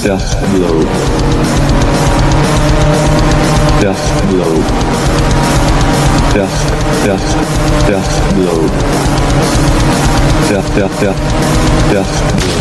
Death Blow. Death Blow. Death Blow. Death Blow.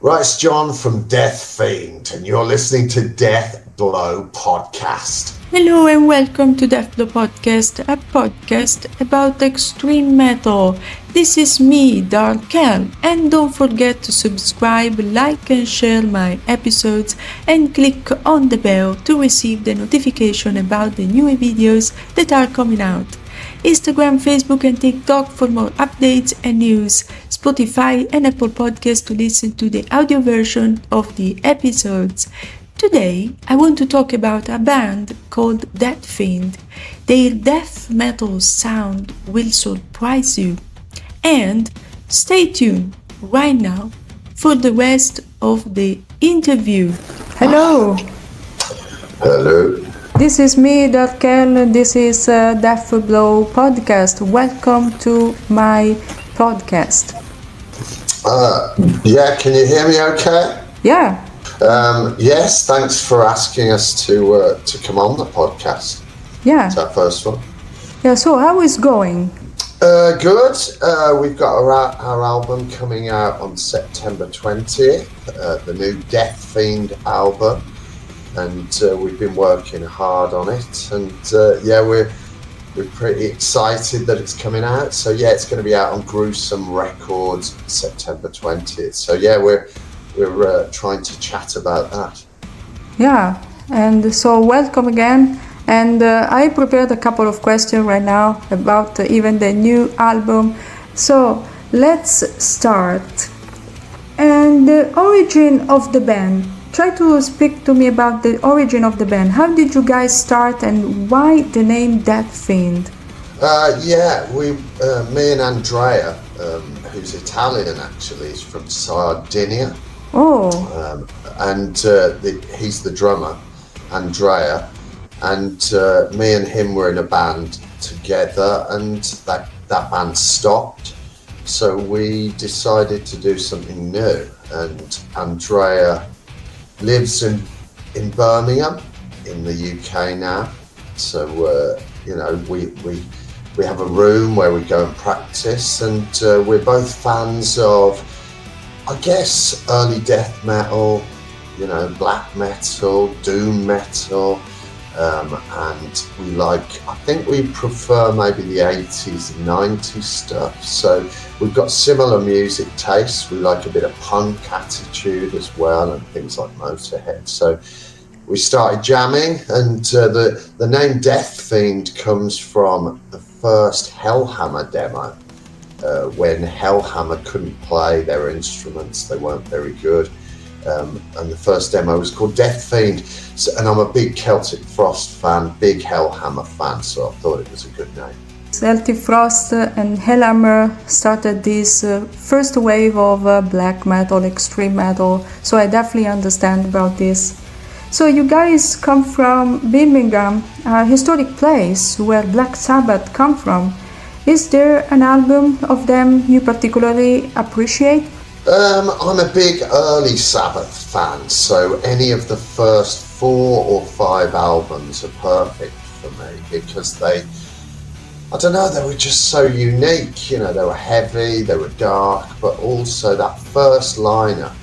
Right, it's John from Deathfiend, and you're listening to Death Blow Podcast. Hello and welcome to Death Blow Podcast, a podcast about extreme metal. This is me, Darkel, and don't forget to subscribe, like and share my episodes and click on the bell to receive the notification about the new videos that are coming out. Instagram, Facebook and TikTok for more updates and news. Spotify and Apple Podcasts to listen to the audio version of the episodes. Today, I want to talk about a band called Deathfiend. Their death metal sound will surprise you. And stay tuned right now for the rest of the interview. Hello! Hello. This is me, Darkel. This is Death Blow Podcast. Welcome to my podcast. Yeah, can you hear me okay? Yeah. Yes, thanks for asking us to come on the podcast. Yeah. It's our first one. Yeah, so how is going? Good. We've got our album coming out on September 20th, the new Deathfiend album, and we've been working hard on it, and yeah, we're pretty excited that it's coming out. So yeah, it's going to be out on Gruesome Records September 20th. So yeah, we're trying to chat about that. Yeah, and so welcome again. And I prepared a couple of questions right now about even the new album. So let's start. And the origin of the band. Try to speak to me about the origin of the band. How did you guys start and why the name Deathfiend? Yeah, me and Andrea, who's Italian actually, is from Sardinia. Oh. And he's the drummer, Andrea. And me and him were in a band together, and that band stopped. So we decided to do something new. And Andrea lives in Birmingham, in the UK now. So you know, we have a room where we go and practice, and we're both fans of, I guess, early death metal, you know, black metal, doom metal, and I think we prefer maybe the 80s and 90s stuff. So we've got similar music tastes. We like a bit of punk attitude as well, and things like Motorhead. So we started jamming, and the name Deathfiend comes from the first Hellhammer demo, when Hellhammer couldn't play their instruments. They weren't very good. And the first demo was called Deathfiend. So, and I'm a big Celtic Frost fan, big Hellhammer fan, so I thought it was a good name. Celtic Frost and Hellhammer started this first wave of black metal, extreme metal, so I definitely understand about this. So you guys come from Birmingham, a historic place where Black Sabbath come from. Is there an album of them you particularly appreciate? I'm a big early Sabbath fan, so any of the first 4 or 5 albums are perfect for me, because they were just so unique. You know, they were heavy, they were dark, but also that first lineup,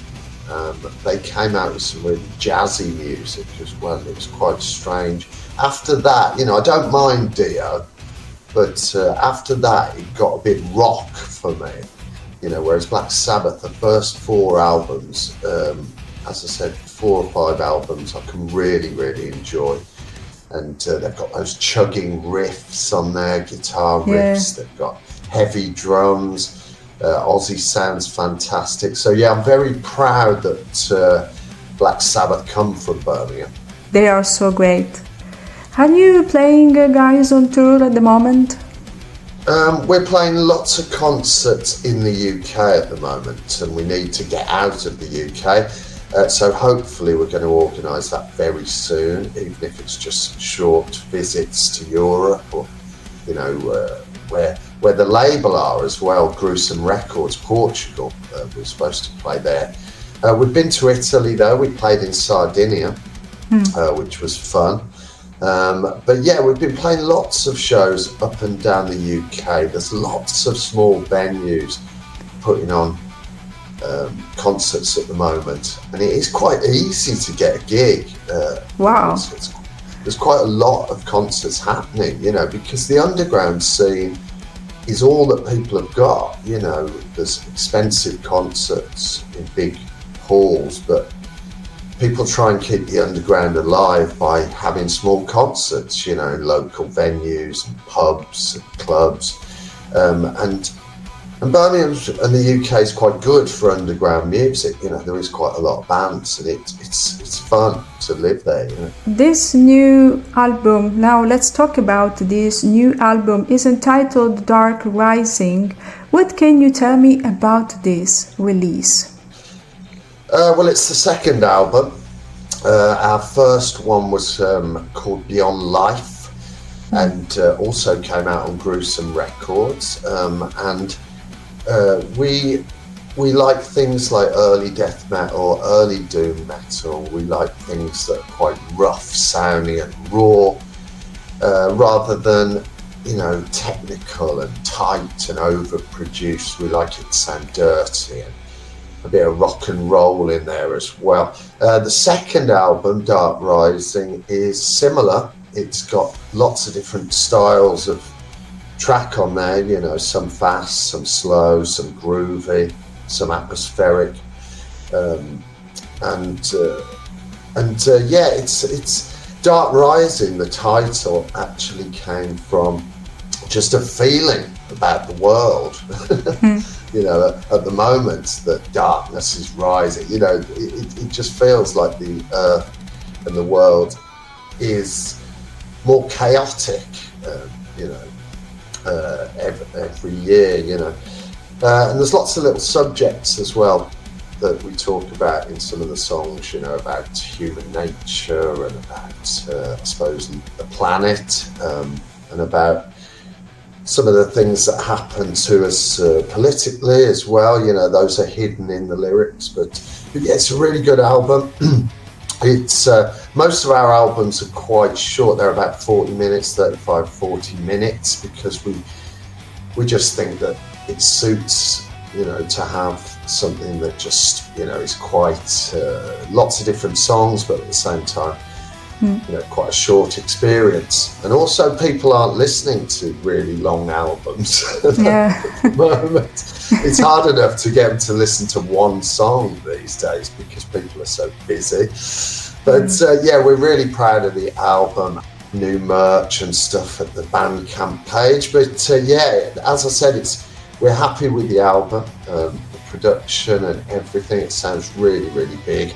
they came out with some really jazzy music as well. It was quite strange. After that, you know, I don't mind Dio, but after that it got a bit rock for me. You know, whereas Black Sabbath, the first 4 albums, as I said, 4 or 5 albums I can really, really enjoy. And they've got those chugging riffs on their guitar riffs. Yeah. They've got heavy drums. Ozzy sounds fantastic. So yeah, I'm very proud that Black Sabbath come from Birmingham. They are so great. Are you playing guys on tour at the moment? We're playing lots of concerts in the UK at the moment, and we need to get out of the UK. So hopefully we're going to organise that very soon, even if it's just short visits to Europe or, you know, where the label are as well, Gruesome Records, Portugal. We were supposed to play there. We've been to Italy though. We played in Sardinia, which was fun. But yeah, we've been playing lots of shows up and down the UK. There's lots of small venues putting on concerts at the moment, and it is quite easy to get a gig. Wow. There's quite a lot of concerts happening, you know, because the underground scene is all that people have got. You know, there's expensive concerts in big halls, but people try and keep the underground alive by having small concerts, you know, in local venues and pubs and clubs. And Birmingham and the UK is quite good for underground music. You know, there is quite a lot of bands, and it's fun to live there. You know. This new album, now let's talk about this new album, is entitled Dark Rising. What can you tell me about this release? Well, it's the second album. Our first one was called Beyond Life, and also came out on Gruesome Records. We like things like early death metal, early doom metal. We like things that are quite rough sounding and raw, rather than, you know, technical and tight and overproduced. We like it to sound dirty and a bit of rock and roll in there as well. The second album, Dark Rising, is similar. It's got lots of different styles of track on there, you know, some fast, some slow, some groovy, some atmospheric, yeah, it's Dark Rising. The title actually came from just a feeling about the world. You know, at the moment that darkness is rising, you know, it just feels like the earth and the world is more chaotic, you know, every year, you know. And there's lots of little subjects as well that we talk about in some of the songs, you know, about human nature and about, I suppose, the planet, and about some of the things that happen to us politically as well. You know, those are hidden in the lyrics, but yeah, it's a really good album. It's most of our albums are quite short. They're about 40 minutes, 35, 40 minutes, because we just think that it suits, you know, to have something that just, you know, is quite lots of different songs, but at the same time, you know, quite a short experience. And also, people aren't listening to really long albums at the moment. It's hard enough to get them to listen to one song these days because people are so busy. But yeah, we're really proud of the album, new merch and stuff at the Bandcamp page. But yeah, as I said, we're happy with the album, the production and everything. It sounds really, really big.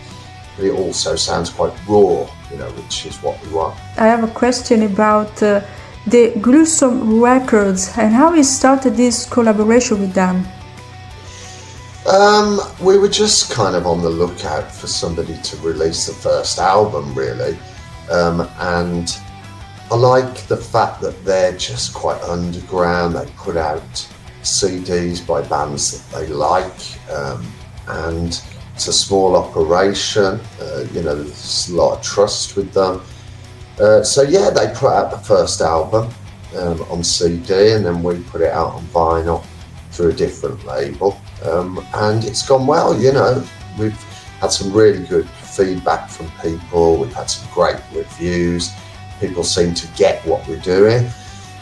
But it also sounds quite raw, you know, which is what we want. I have a question about the Gruesome Records and how you started this collaboration with them. We were just kind of on the lookout for somebody to release the first album, really. And I like the fact that they're just quite underground. They put out CDs by bands that they like, and it's a small operation, you know, there's a lot of trust with them. So yeah, they put out the first album on CD, and then we put it out on vinyl through a different label. And it's gone well, you know. We've had some really good feedback from people. We've had some great reviews. People seem to get what we're doing.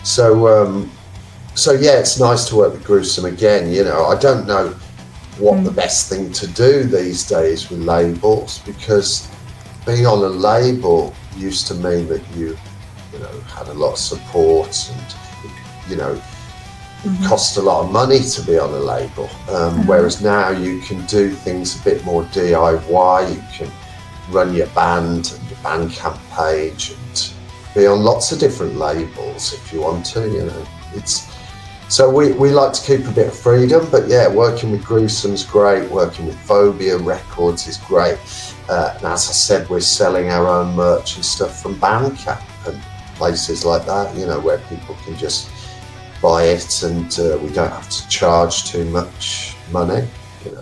So yeah, it's nice to work with Gruesome again. You know, I don't know what the best thing to do these days with labels, because being on a label used to mean that you know, had a lot of support, and you know, it cost a lot of money to be on a label. Whereas now you can do things a bit more DIY. You can run your band and your Bandcamp page and be on lots of different labels if you want to. You know, so we like to keep a bit of freedom, but yeah, working with Gruesome's great, working with Phobia Records is great. And as I said, we're selling our own merch and stuff from Bandcamp and places like that, you know, where people can just buy it, and we don't have to charge too much money.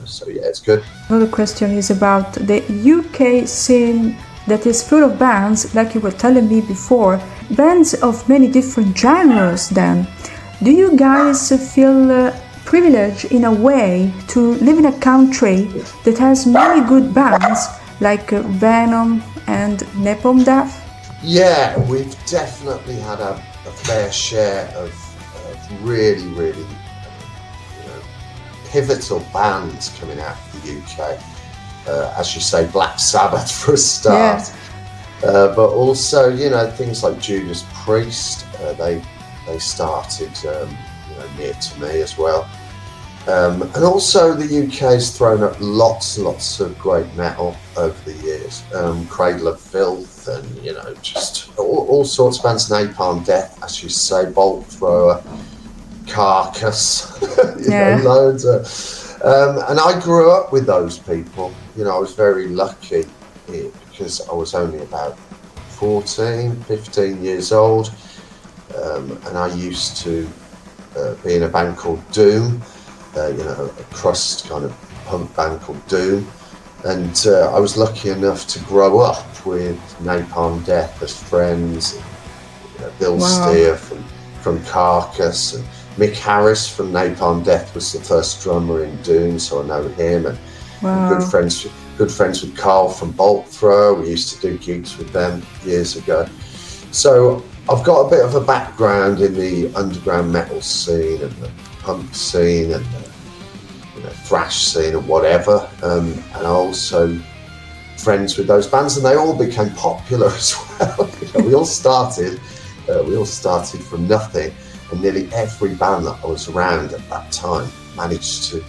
So yeah, it's good. Another question is about the UK scene that is full of bands, like you were telling me before, bands of many different genres then. Do you guys feel privileged in a way to live in a country that has many good bands like Venom and Napalm Death? Yeah, we've definitely had a fair share of really, really pivotal bands coming out of the UK. As you say, Black Sabbath for a start. Yeah. But also, things like Judas Priest, they started near to me as well. And also the UK's thrown up lots and lots of great metal over the years. Cradle of Filth and, just all sorts of bands. Napalm Death, as you say, Bolt Thrower, Carcass, loads of... and I grew up with those people. I was very lucky because I was only about 14, 15 years old. And I used to be in a band called Doom, a crust kind of punk band called Doom. And I was lucky enough to grow up with Napalm Death as friends. Bill Steer from Carcass, and Mick Harris from Napalm Death was the first drummer in Doom, so I know him. And good friends with Carl from Bolt Thrower. We used to do gigs with them years ago. So I've got a bit of a background in the underground metal scene and the punk scene and the thrash scene and whatever. And I also friends with those bands, and they all became popular as well. We all started from nothing, and nearly every band that I was around at that time managed to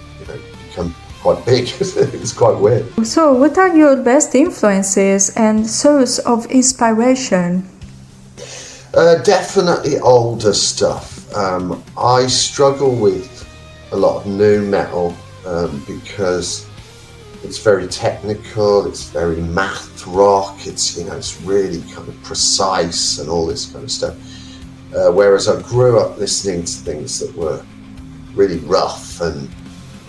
become quite big. It was quite weird. So what are your best influences and source of inspiration? Definitely older stuff. I struggle with a lot of new metal because it's very technical, it's very math rock, it's really kind of precise and all this kind of stuff. Whereas I grew up listening to things that were really rough and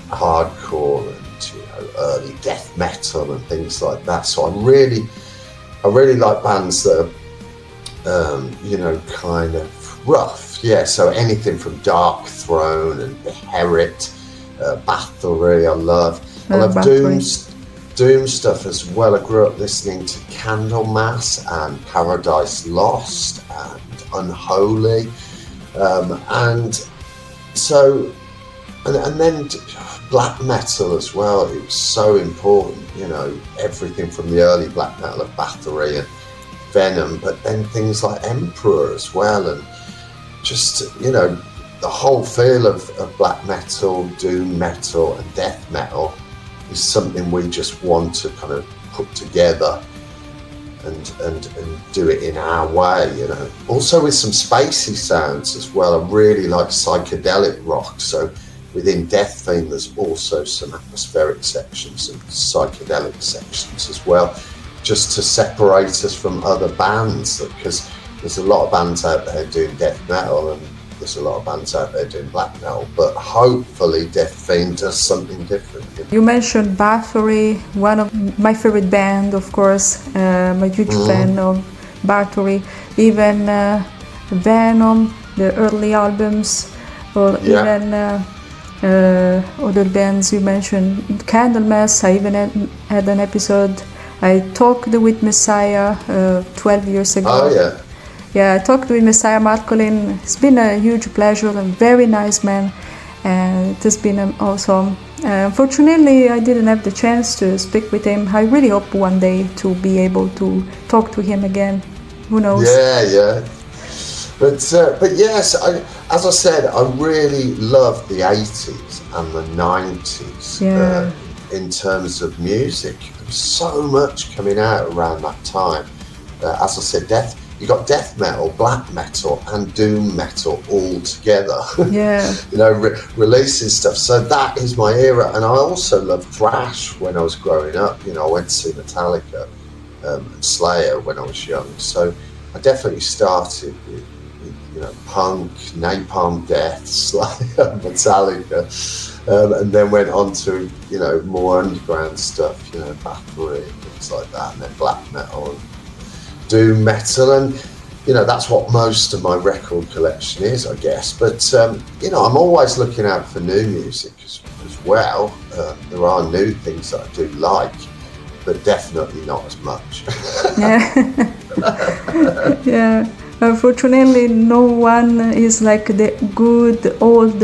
hardcore and early death metal and things like that. So I really like bands that are kind of rough. Yeah, so anything from Dark Throne and Beherit, Bathory, I love Doom stuff as well. I grew up listening to Candlemass and Paradise Lost and Unholy, and then black metal as well. It was so important, everything from the early black metal of Bathory and Venom, but then things like Emperor as well, and just the whole feel of black metal, doom metal and death metal is something we just want to kind of put together and do it in our way, Also with some spacey sounds as well. I really like psychedelic rock, so within Deathfiend there's also some atmospheric sections and psychedelic sections as well, just to separate us from other bands, because there's a lot of bands out there doing death metal and there's a lot of bands out there doing black metal, but hopefully Deathfiend does something different. You mentioned Bathory, one of my favorite band, of course. I'm a huge fan of Bathory. Even Venom, the early albums, or even other bands you mentioned. Candlemass, I even had an episode. I talked with Messiah 12 years ago. Oh, yeah. Yeah, I talked with Messiah Marcolin. It's been a huge pleasure, a very nice man, and it has been awesome. Unfortunately, I didn't have the chance to speak with him. I really hope one day to be able to talk to him again. Who knows? Yeah. But yes, as I said, I really loved the 80s and the 90s in terms of music. There was so much coming out around that time. As I said, you got death metal, black metal, and doom metal all together. Yeah. Releasing stuff. So that is my era. And I also loved thrash when I was growing up. I went to see Metallica and Slayer when I was young. So I definitely started with punk, Napalm Death, Metallica, and then went on to, more underground stuff, Battery and things like that, and then black metal, and doom metal, and that's what most of my record collection is, I guess. But I'm always looking out for new music as well. There are new things that I do like, but definitely not as much. Yeah. Yeah. Unfortunately, no one is like the good old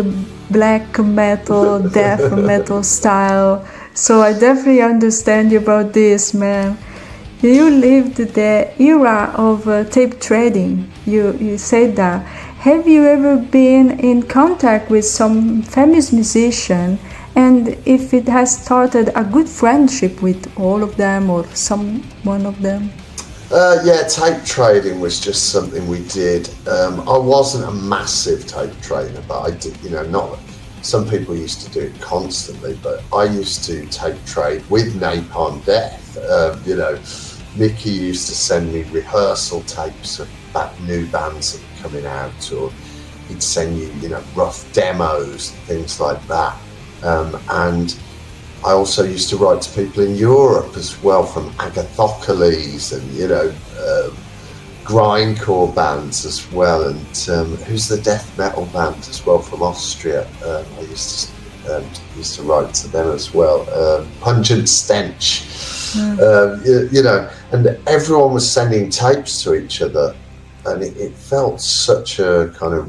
black metal, death metal style. So I definitely understand you about this, man. You lived the era of tape trading. You said that. Have you ever been in contact with some famous musician, and if it has started a good friendship with all of them or one of them? Yeah, tape trading was just something we did. I wasn't a massive tape trader, but I did, not. Some people used to do it constantly, but I used to tape trade with Napalm Death. Mickey used to send me rehearsal tapes of new bands that were coming out, or he'd send you, rough demos, things like that. And I also used to write to people in Europe as well, from Agathocles and, grindcore bands as well. And who's the death metal band as well from Austria? I used to write to them as well. Pungent Stench. And everyone was sending tapes to each other, and it felt such a kind of,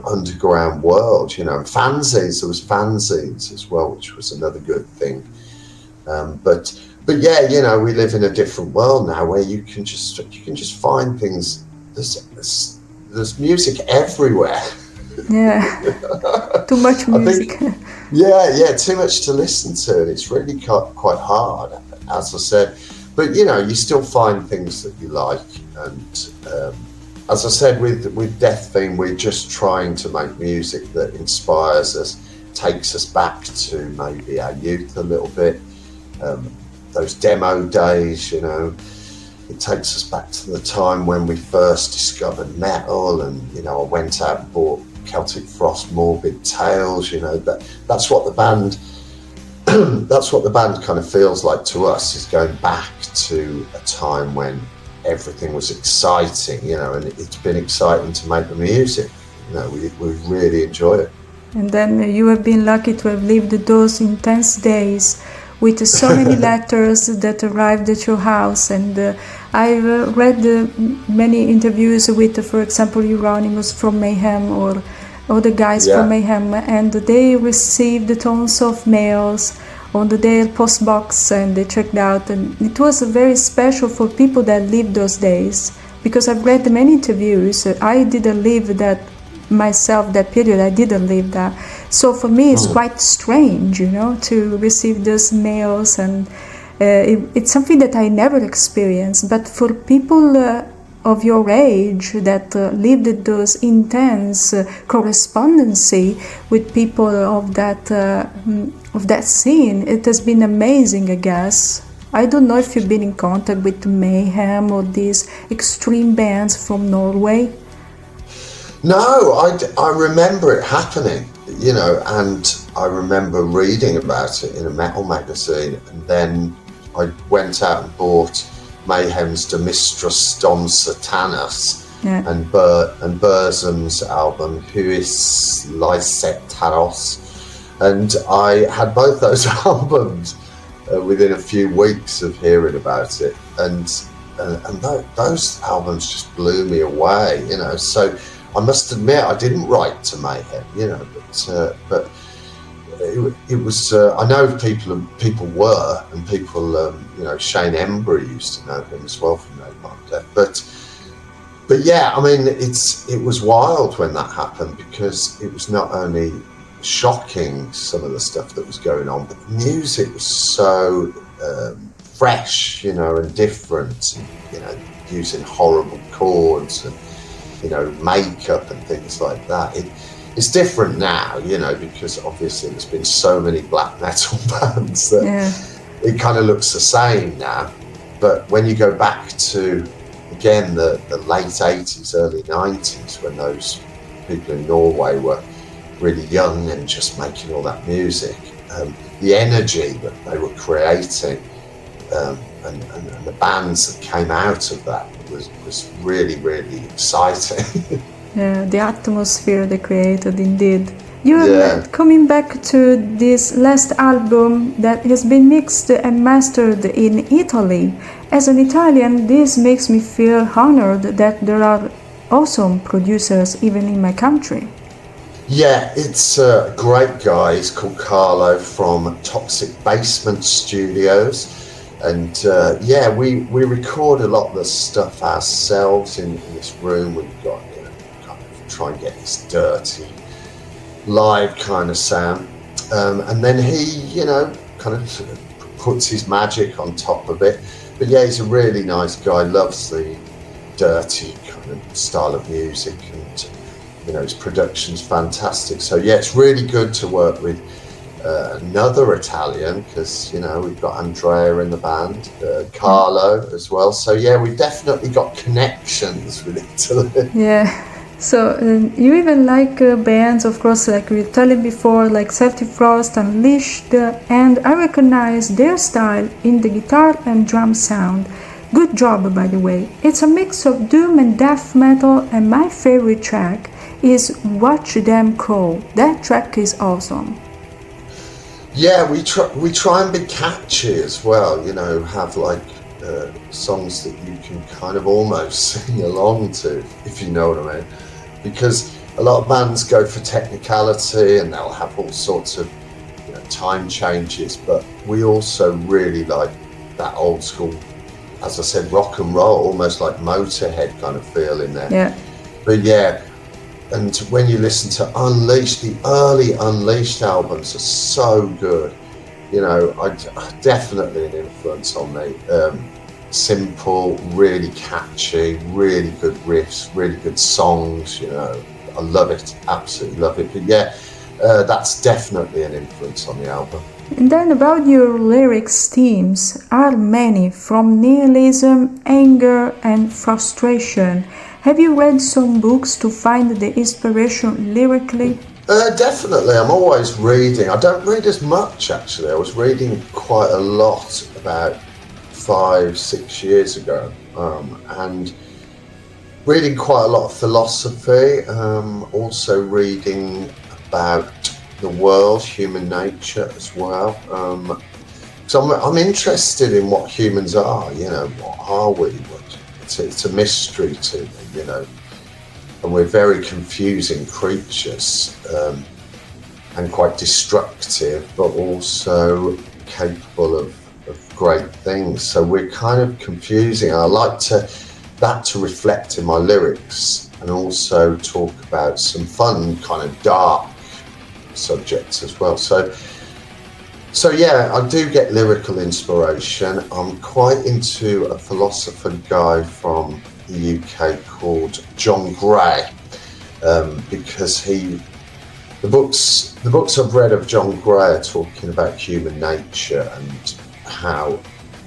underground world, fanzines. There was fanzines as well, which was another good thing. But yeah, we live in a different world now where you can just find things. There's music everywhere. Yeah, too much music. Yeah, too much to listen to, and it's really quite hard, as I said. But you still find things that you like, and as I said, with Deathfiend, we're just trying to make music that inspires us, takes us back to maybe our youth a little bit. Those demo days, it takes us back to the time when we first discovered metal, and I went out and bought Celtic Frost, Morbid Tales. That's what the band. That's what the band kind of feels like to us, is going back to a time when everything was exciting, and it's been exciting to make the music. We really enjoy it. And then you have been lucky to have lived those intense days with so many letters that arrived at your house. And I've read many interviews with, for example, Euronymous from Mayhem, or the guys from Mayhem, and they received tons of mails on their post box, and they checked out, and it was very special for people that lived those days, because I've read many interviews. I didn't live that myself, that period. I didn't live that, so for me it's quite strange, to receive those mails, and it's something that I never experienced. But for people of your age that lived those intense correspondency with people of that scene, it has been amazing, I guess. I don't know if you've been in contact with Mayhem or these extreme bands from Norway. No, I remember it happening, and I remember reading about it in a metal magazine, and then I went out and bought Mayhem's De Mistras Dom Satanas and Burzum's album Huis Lyset Taros, and I had both those albums within a few weeks of hearing about it, and those albums just blew me away, So I must admit I didn't write to Mayhem, but it was. I know people were, and people. Shane Embry used to know him as well from Napalm Death. But yeah, I mean, it was wild when that happened, because it was not only shocking, some of the stuff that was going on, but the music was so fresh, and different, using horrible chords and makeup and things like that. It's different now, because obviously there's been so many black metal bands that it kind of looks the same now. But when you go back to the again, the late 80s, early 90s, when those people in Norway were really young and just making all that music. The energy that they were creating and the bands that came out of that was really, really exciting. Yeah, the atmosphere they created, indeed. Coming back to this last album that has been mixed and mastered in Italy. As an Italian, this makes me feel honored that there are awesome producers even in my country. Yeah, it's a great guy. He's called Carlo from Toxic Basement Studios. And we record a lot of the stuff ourselves in this room. We've got, kind of try and get this dirty live kind of sound. And then he, kind of puts his magic on top of it. But yeah, he's a really nice guy, loves the dirty kind of style of music, and his production's fantastic. So yeah, it's really good to work with another Italian, because we've got Andrea in the band, Carlo as well. So yeah, we've definitely got connections with Italy. Yeah. So you even like bands, of course, like we told it before, like Celtic Frost, Unleashed, and I recognize their style in the guitar and drum sound. Good job, by the way. It's a mix of doom and death metal, and my favorite track is Watch Them Crawl. That track is awesome. Yeah, we try and be catchy as well, have like songs that you can kind of almost sing along to, if you know what I mean. Because a lot of bands go for technicality and they'll have all sorts of time changes, but we also really like that old school, as I said, rock and roll, almost like Motorhead kind of feel in there. Yeah. But yeah, and when you listen to Unleashed, the early Unleashed albums are so good. Definitely an influence on me. Simple, really catchy, really good riffs, really good songs. I love it, absolutely love it. But yeah, that's definitely an influence on the album. And then about your lyrics themes are many, from nihilism, anger and frustration. Have you read some books to find the inspiration lyrically? Definitely, I'm always reading. I don't read as much, actually. I was reading quite a lot about 5-6 years ago, and reading quite a lot of philosophy, also reading about the world, human nature as well. So I'm interested in what humans are, what are we? It's a mystery to me, and we're very confusing creatures, and quite destructive, but also capable of great things. So we're kind of confusing. I like that to reflect in my lyrics, and also talk about some fun, kind of dark subjects as well. So yeah, I do get lyrical inspiration. I'm quite into a philosopher guy from the UK called John Gray, because the books I've read of John Gray are talking about human nature and how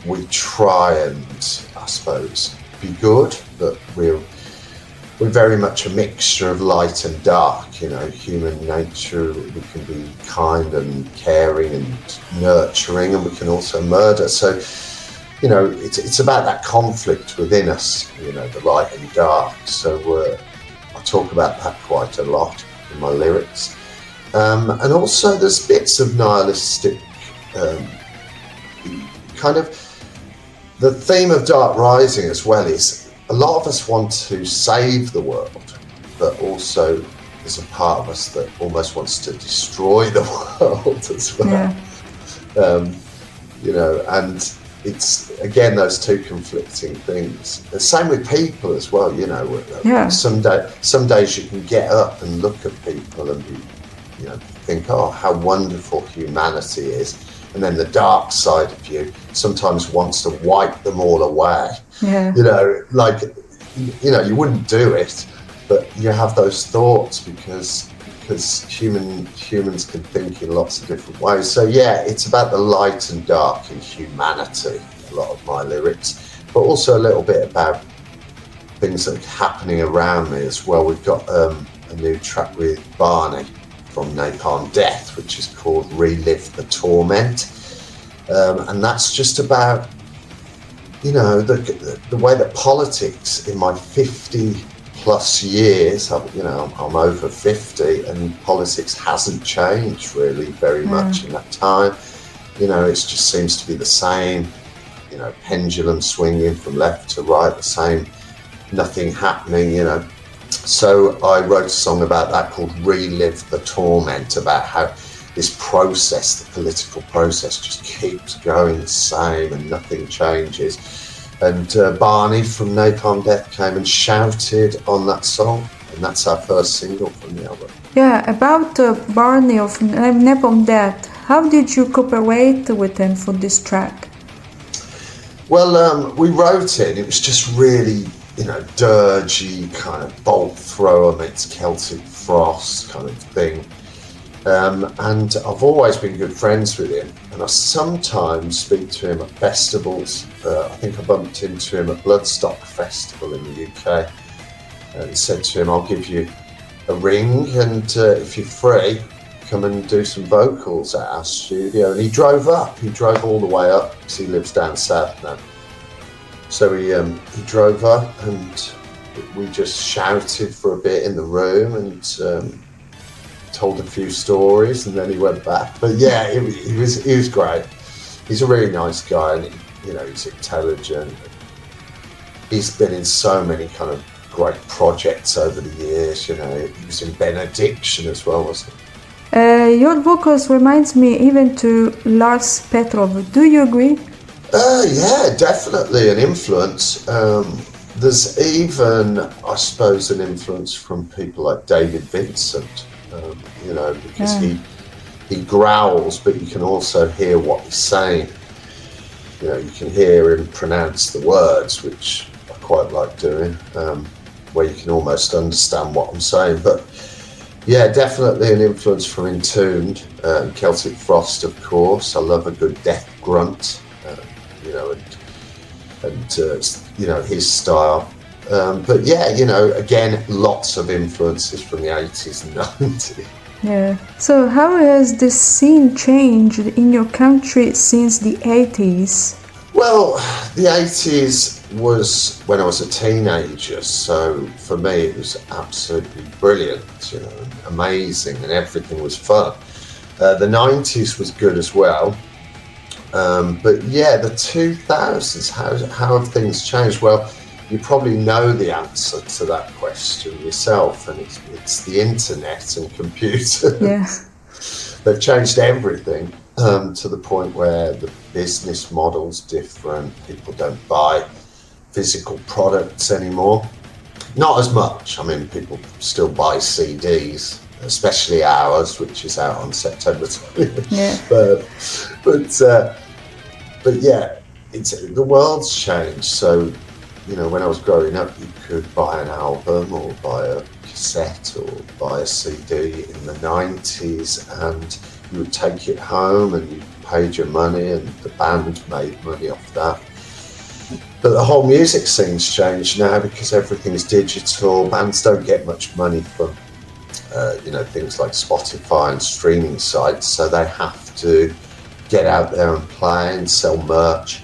we try and, I suppose, be good, but we're very much a mixture of light and dark. Human nature, we can be kind and caring and nurturing, and we can also murder. So it's about that conflict within us, the light and dark. So I talk about that quite a lot in my lyrics, and also there's bits of nihilistic kind of. The theme of Dark Rising as well is a lot of us want to save the world, but also there's a part of us that almost wants to destroy the world as well. Yeah. And it's, again, those two conflicting things. The same with people as well, Yeah. Some days you can get up and look at people and think, oh, how wonderful humanity is. And then the dark side of you sometimes wants to wipe them all away. Yeah. You wouldn't do it, but you have those thoughts because humans can think in lots of different ways. So yeah, it's about the light and dark in humanity, a lot of my lyrics, but also a little bit about things that are happening around me as well. We've got a new track with Barney from Napalm Death, which is called Relive the Torment. And that's just about, you know, the way that politics in my 50 plus years, you know, I'm over 50, and politics hasn't changed really very much in that time. You know, it just seems to be the same, you know, pendulum swinging from left to right, the same, nothing happening, you know. So I wrote a song about that called Relive the Torment, about how this process, the political process, just keeps going the same and nothing changes. And Barney from Napalm Death came and shouted on that song, and that's our first single from the album. Yeah, about Barney of Napalm Death, how did you cooperate with him for this track? Well, we wrote it. It was just really, you know, dirgy, kind of bolt thrower meets Celtic frost kind of thing. And I've always been good friends with him, and I sometimes speak to him at festivals. I think I bumped into him at Bloodstock Festival in the UK and said to him, I'll give you a ring, and if you're free, come and do some vocals at our studio. And he drove all the way up, because he lives down south now. So he drove up, and we just shouted for a bit in the room, and told a few stories, and then he went back. But yeah, he was great. He's a really nice guy, and you know, he's intelligent. He's been in so many kind of great projects over the years. You know, he was in Benediction as well, wasn't he? Your vocals reminds me even to Lars Petrov. Do you agree? Yeah, definitely an influence. There's even, I suppose, an influence from people like David Vincent. You know, because he growls, but you can also hear what he's saying. You know, you can hear him pronounce the words, which I quite like doing, where you can almost understand what I'm saying. But yeah, definitely an influence from Entombed, Celtic Frost, of course. I love a good death grunt, you know, and you know, his style. But yeah, you know, again, lots of influences from the 80s and 90s. Yeah. So how has the scene changed in your country since the 80s? Well, the 80s was when I was a teenager, so for me it was absolutely brilliant, you know, amazing, and everything was fun. The 90s was good as well. But yeah, the 2000s, how have things changed? Well, you probably know the answer to that question yourself, and it's the internet and computers. Yeah. They've changed everything to the point where the business model's different. People don't buy physical products anymore. Not as much. I mean, people still buy CDs, especially ours, which is out on September 20th. Yeah. But yeah, the world's changed. So, you know, when I was growing up, you could buy an album or buy a cassette or buy a CD in the 90s, and you would take it home and you paid your money, and the band made money off that. But the whole music scene's changed now because everything's digital. Bands don't get much money from, you know, things like Spotify and streaming sites, so they have to get out there and play and sell merch.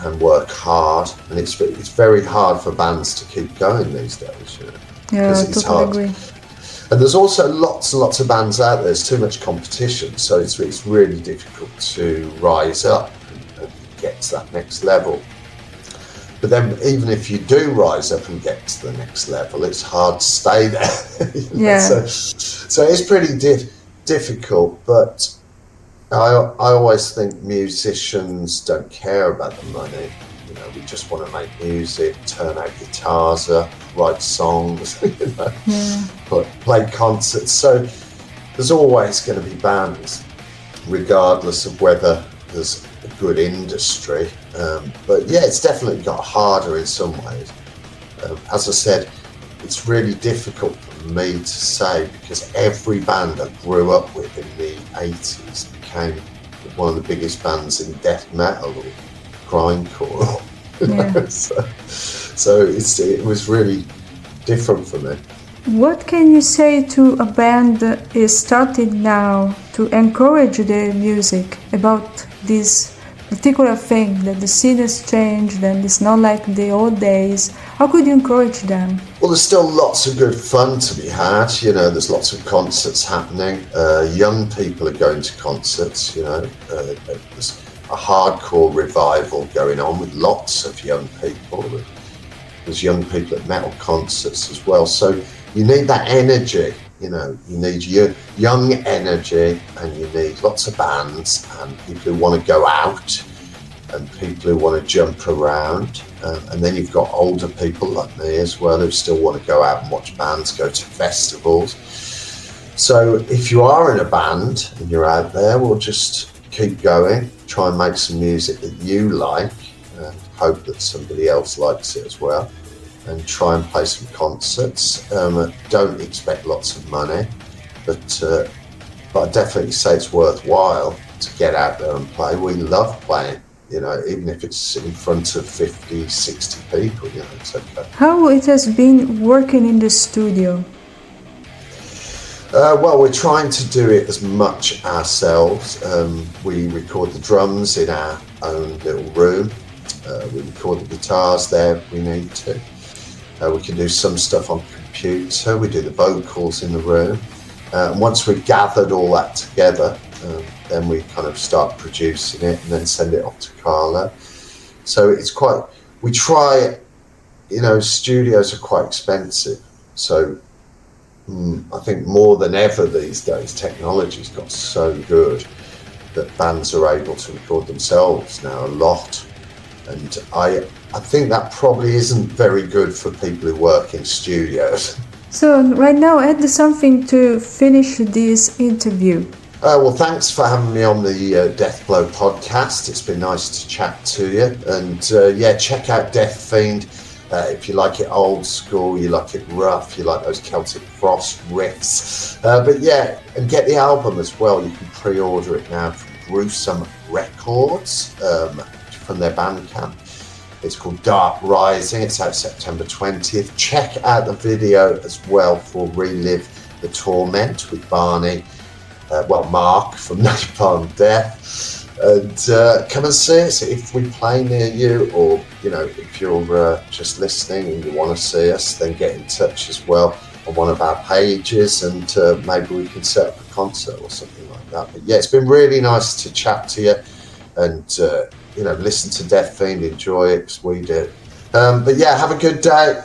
And work hard, and it's very hard for bands to keep going these days, you know, because it's totally hard. Agree. And there's also lots and lots of bands out there. There's too much competition, so it's really difficult to rise up and get to that next level. But then, even if you do rise up and get to the next level, it's hard to stay there. You know? Yeah. So it's pretty difficult, but I always think musicians don't care about the money. You know, we just want to make music, turn our guitars up, write songs, you know, play concerts. So there's always going to be bands, regardless of whether there's a good industry. But yeah, it's definitely got harder in some ways. As I said, it's really difficult for me to say, because every band I grew up with in the 80s became one of the biggest bands in death metal or grindcore Yeah. So it was really different for me. What can you say to a band that is starting now to encourage their music about this particular thing, that the scene has changed and it's not like the old days? How could you encourage them? Well, there's still lots of good fun to be had. You know, there's lots of concerts happening. Young people are going to concerts. You know, there's a hardcore revival going on with lots of young people. There's young people at metal concerts as well. So you need that energy. You know, you need young energy, and you need lots of bands and people who want to go out and people who want to jump around. And then you've got older people like me as well who still want to go out and watch bands, go to festivals. So if you are in a band and you're out there, well, just keep going, try and make some music that you like and hope that somebody else likes it as well. And try and play some concerts. Don't expect lots of money, but I definitely say it's worthwhile to get out there and play. We love playing, you know, even if it's in front of 50, 60 people, you know, it's okay. How it has been working in the studio? Well, we're trying to do it as much ourselves. We record the drums in our own little room. We record the guitars there if we need to. We can do some stuff on computer. We do the vocals in the room. And once we've gathered all that together, then we kind of start producing it and then send it off to Carla. So it's quite, we try, you know, studios are quite expensive. So I think more than ever these days, technology's got so good that bands are able to record themselves now a lot. And I think that probably isn't very good for people who work in studios. So right now, add something to finish this interview. Well, thanks for having me on the Deathblow podcast. It's been nice to chat to you. And yeah, check out Deathfiend. If you like it old school, you like it rough, you like those Celtic Frost riffs. But yeah, and get the album as well. You can pre-order it now from Gruesome Records from their Bandcamp. It's called Dark Rising. It's out September 20th. Check out the video as well for Relive the Torment with Barney, Mark from Napalm Death. And come and see us if we play near you, or, you know, if you're just listening and you want to see us, then get in touch as well on one of our pages, and maybe we can set up a concert or something like that. But yeah, it's been really nice to chat to you, and you know, listen to Deathfiend, enjoy it, because we do. But yeah, have a good day.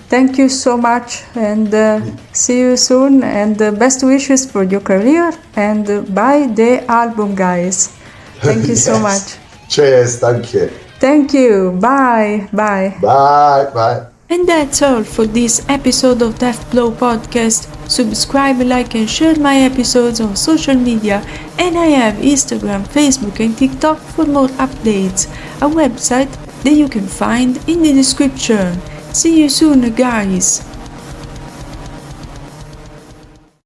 Thank you so much, and see you soon, and best wishes for your career, and buy the album, guys. Thank you so much. Cheers, thank you. Thank you, bye, bye. Bye, bye. And that's all for this episode of Deathblow Podcast. Subscribe, like and share my episodes on social media, and I have Instagram, Facebook and TikTok for more updates. A website that you can find in the description. See you soon, guys!